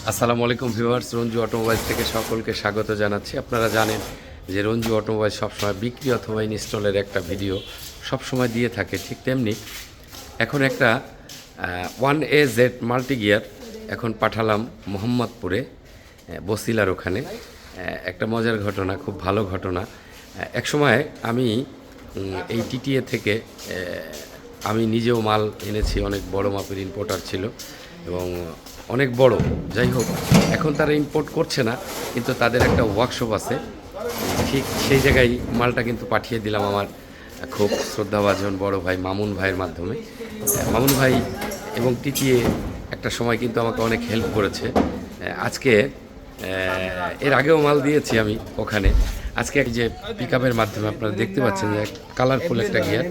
আসসালামু আলাইকুম viewers, Ranju automobiles থেকে সকলকে স্বাগত জানাচ্ছি। আপনারা জানেন যে রঞ্জু অটোমোবাইল সবসময় বিক্রি অথবা ইনস্টলের একটা ভিডিও সবসময় দিয়ে থাকে। ঠিক তেমনি এখন একটা 1AZ মাল্টি গিয়ার এখন পাঠালাম মোহাম্মদপুরে, বসিলার ওখানে। একটা মজার ঘটনা, খুব ভালো ঘটনা। একসময় আমি এই টিটিএ থেকে আমি নিজেও মাল এনেছি, অনেক বড় মাপের ইম্পোর্টার ছিল এবং অনেক বড়। যাই হোক, এখন তারা ইম্পোর্ট করছে না, কিন্তু তাদের একটা ওয়ার্কশপ আছে, ঠিক সেই জায়গায় মালটা কিন্তু পাঠিয়ে দিলাম আমার খুব শ্রদ্ধাভাজন বড় ভাই মামুন ভাইয়ের মাধ্যমে। মামুন ভাই এবং টিটিএ একটা সময় কিন্তু আমাকে অনেক হেল্প করেছে। আজকে এর আগেও মাল দিয়েছি আমি ওখানে। আজকে এক যে পিক আপের মাধ্যমে আপনারা দেখতে পাচ্ছেন যে কালারফুল একটা গিয়ার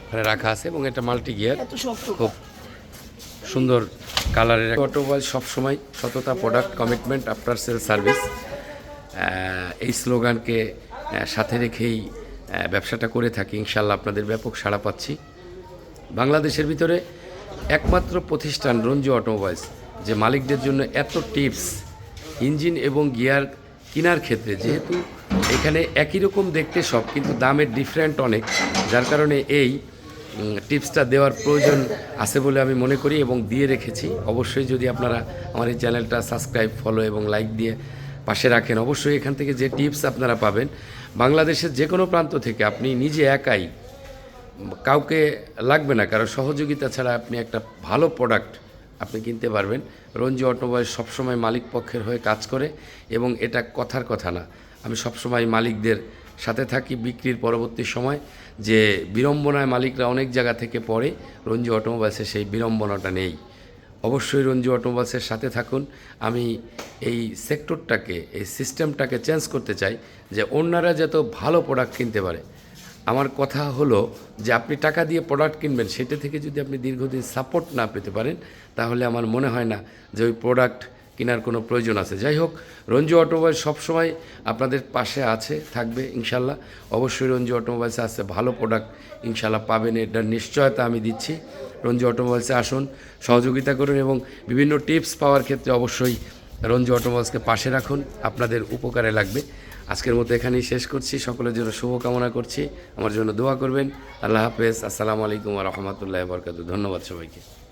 ওখানে রাখা আছে এবং এটা মাল্টি গিয়ার, খুব সুন্দর কালারের। অটোমোবাইল সবসময় সততা, product, commitment, after sale service, এই স্লোগানকে সাথে রেখেই ব্যবসাটা করে থাকি। ইনশাল্লাহ আপনাদের ব্যাপক সাড়া পাচ্ছি। বাংলাদেশের ভিতরে একমাত্র প্রতিষ্ঠান রঞ্জু অটোমোবাইলস যে মালিকদের জন্য এত টিপস ইঞ্জিন এবং গিয়ার কেনার ক্ষেত্রে, যেহেতু এখানে একই রকম দেখতে সব, কিন্তু দামের ডিফারেন্ট অনেক, যার কারণে এই টিপসটা দেওয়ার প্রয়োজন আছে বলে আমি মনে করি এবং দিয়ে রেখেছি। অবশ্যই যদি আপনারা আমার এই চ্যানেলটা সাবস্ক্রাইব, ফলো এবং লাইক দিয়ে পাশে রাখেন, অবশ্যই এখান থেকে যে টিপস আপনারা পাবেন বাংলাদেশের যে কোনো প্রান্ত থেকে, আপনি নিজে একাই, কাউকে লাগবে না, কারণ সহযোগিতা ছাড়া আপনি একটা ভালো প্রোডাক্ট আপনি কিনতে পারবেন। রঞ্জু অটোমোবাইল সবসময় মালিক পক্ষের হয়ে কাজ করে এবং এটা কথার কথা না, আমি সবসময় মালিকদের সাথে থাকি। বিক্রির পরবর্তী সময় যে বিড়ম্বনায় মালিকরা অনেক জায়গা থেকে পড়ে, রঞ্জু অটোমোবাইলসে সেই বিড়ম্বনাটা নেই। অবশ্যই রঞ্জু অটোমোবাইলসের সাথে থাকুন। আমি এই সেক্টরটাকে, এই সিস্টেমটাকে চেঞ্জ করতে চাই, যে অন্যরা যত ভালো প্রোডাক্ট কিনতে পারে। আমার কথা হলো যে আপনি টাকা দিয়ে প্রোডাক্ট কিনবেন, সেটা থেকে যদি আপনি দীর্ঘদিন সাপোর্ট না পেতে পারেন, তাহলে আমার মনে হয় না যে ওই প্রোডাক্ট কেনার কোনো প্রয়োজন আছে। যাই হোক, রঞ্জু অটোমোবাইল সবসময় আপনাদের পাশে আছে, থাকবে ইনশাল্লাহ। অবশ্যই রঞ্জু অটোমোবাইলসে আসছে ভালো প্রোডাক্ট ইনশাল্লাহ পাবেন, এটার নিশ্চয়তা আমি দিচ্ছি। রঞ্জু অটোমোবাইলসে আসুন, সহযোগিতা করুন এবং বিভিন্ন টিপস পাওয়ার ক্ষেত্রে অবশ্যই রঞ্জু অটোমোবাইলসকে পাশে রাখুন, আপনাদের উপকারে লাগবে। আজকের মতো এখানেই শেষ করছি। সকলের জন্য শুভকামনা করছি, আমার জন্য দোয়া করবেন। আল্লাহ হাফেজ। আসসালামু আলাইকুম ওয়া রাহমাতুল্লাহি ওয়া বারাকাতুহু। ধন্যবাদ সবাইকে।